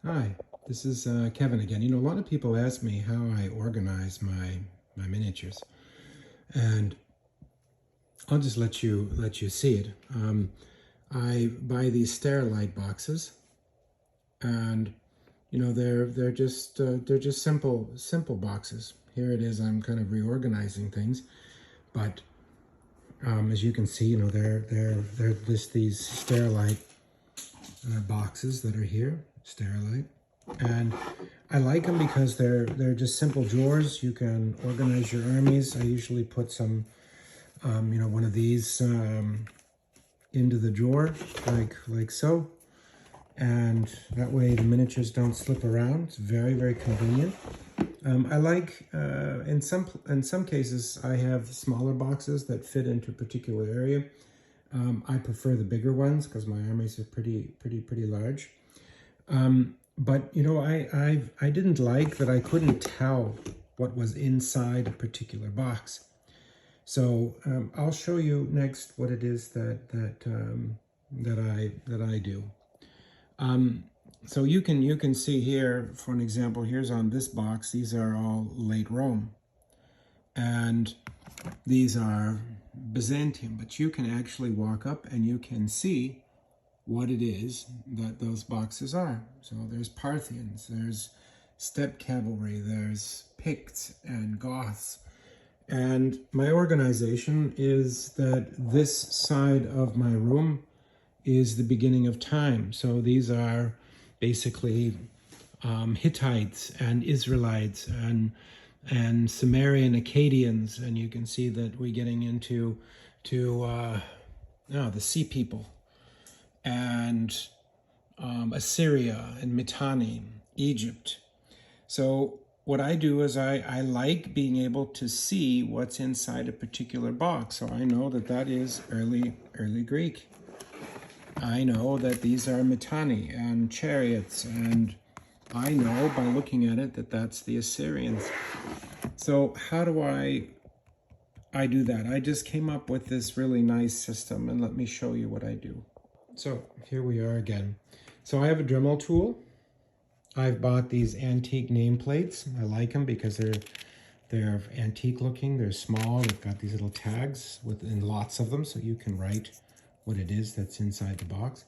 Hi, this is Kevin again. A lot of people ask me how I organize my miniatures, and I'll just let you see it. I buy these Sterilite boxes, and they're just simple boxes. Here it is. I'm kind of reorganizing things, but as you can see, they're these Sterilite boxes that are here. Sterilite. And I like them because they're just simple drawers. You can organize your armies. I usually put some, one of these into the drawer, like so, and that way the miniatures don't slip around. It's very convenient. I like in some cases I have smaller boxes that fit into a particular area. I prefer the bigger ones because my armies are pretty large. But I didn't like that I couldn't tell what was inside a particular box. So I'll show you next what it is that I do. So you can see here, for an example, here's on this box. These are all late Rome, and these are Byzantium. But you can actually walk up and you can see what it is that those boxes are. So there's Parthians, there's steppe cavalry, there's Picts and Goths. And my organization is that this side of my room is the beginning of time. So these are basically Hittites and Israelites and Sumerian Akkadians, and you can see that we're getting into the Sea People, and Assyria and Mitanni, Egypt. So what I do is I like being able to see what's inside a particular box. So I know that is early Greek. I know that these are Mitanni and chariots, and I know by looking at it that that's the Assyrians. So how do I do that? I just came up with this really nice system, and let me show you what I do. So here we are again. So I have a Dremel tool. I've bought these antique nameplates. I like them because they're antique looking. They're small. They've got these little tags within lots of them, so you can write what it is that's inside the box.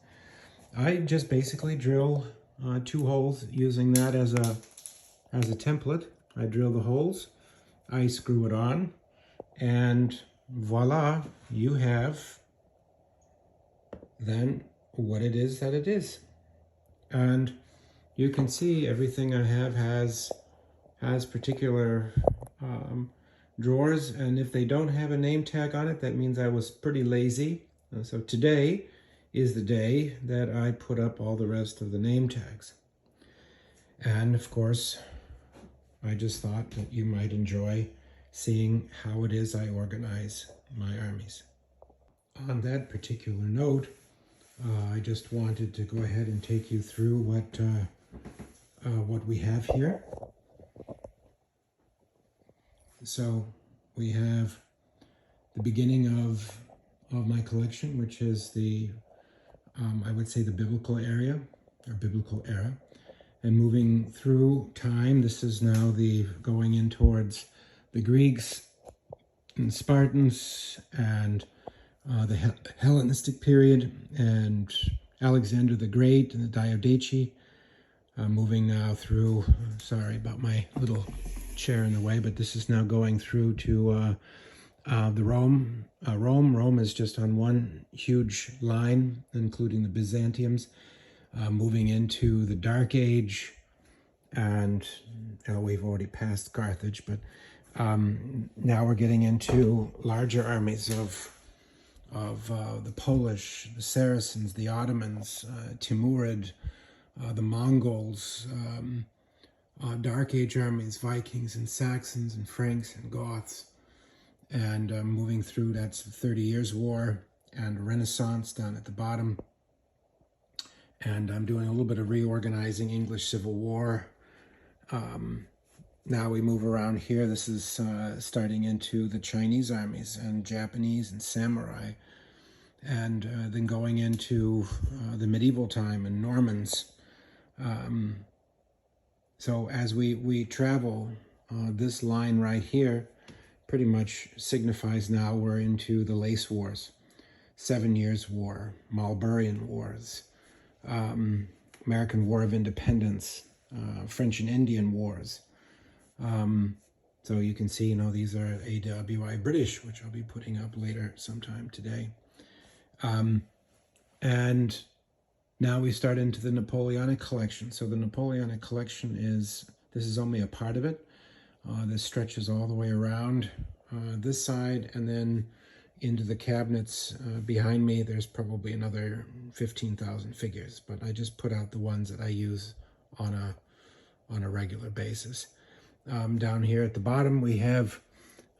I just basically drill 2 holes using that as a template. I drill the holes. I screw it on, and voila, you have then what it is that it is. And you can see everything I have has particular drawers, and if they don't have a name tag on it, that means I was pretty lazy. So today is the day that I put up all the rest of the name tags. And of course, I just thought that you might enjoy seeing how it is I organize my armies. On that particular note, I just wanted to go ahead and take you through what we have here. So we have the beginning of my collection, which is the I would say the biblical area or biblical era, and moving through time. This is now the going in towards the Greeks and Spartans and the Hellenistic period, and Alexander the Great and the Diadochi. Moving now through, sorry about my little chair in the way, but this is now going through to the Rome. Rome is just on one huge line, including the Byzantiums, moving into the Dark Age, and we've already passed Carthage, but now we're getting into larger armies of the Polish, the Saracens, the Ottomans, Timurid, the Mongols, Dark Age armies, Vikings and Saxons and Franks and Goths, and moving through, that's the 30 Years' War and Renaissance down at the bottom. And I'm doing a little bit of reorganizing English Civil War. Now we move around here. This is starting into the Chinese armies and Japanese and samurai, and then going into the medieval time and Normans, So as we travel, this line right here pretty much signifies now we're into the Lace Wars, 7 Years' War, Marlburian Wars, American War of Independence, French and Indian Wars. So you can see, these are AWI British, which I'll be putting up later sometime today. And now we start into the Napoleonic collection. So the Napoleonic collection this is only a part of it. This stretches all the way around this side, and then into the cabinets behind me. There's probably another 15,000 figures, but I just put out the ones that I use on a regular basis. Down here at the bottom, we have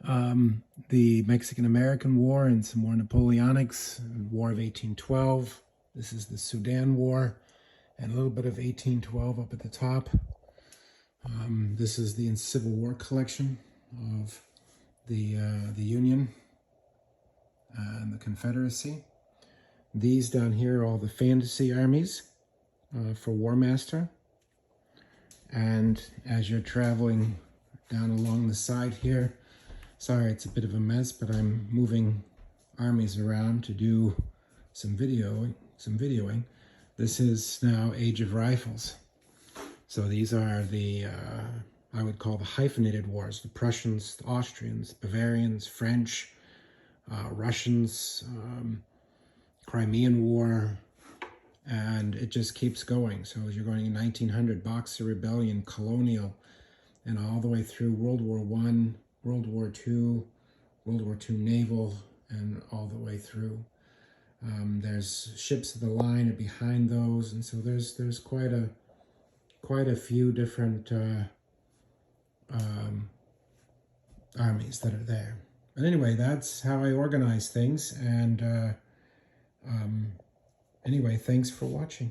the Mexican-American War and some more Napoleonics, War of 1812. This is the Sudan War, and a little bit of 1812 up at the top. This is the Civil War collection of the Union and the Confederacy. These down here are all the fantasy armies for War Master. And as you're traveling down along the side here, sorry it's a bit of a mess, but I'm moving armies around to do some videoing. This is now Age of Rifles. So these are the, I would call the hyphenated wars, the Prussians, the Austrians, Bavarians, French, Russians, Crimean War, and it just keeps going. So as you're going in 1900, Boxer Rebellion, Colonial, and all the way through World War I, World War II, World War II Naval, and all the way through. There's ships of the line are behind those, and so there's quite a few different armies that are there. But anyway, that's how I organize things, and anyway, thanks for watching.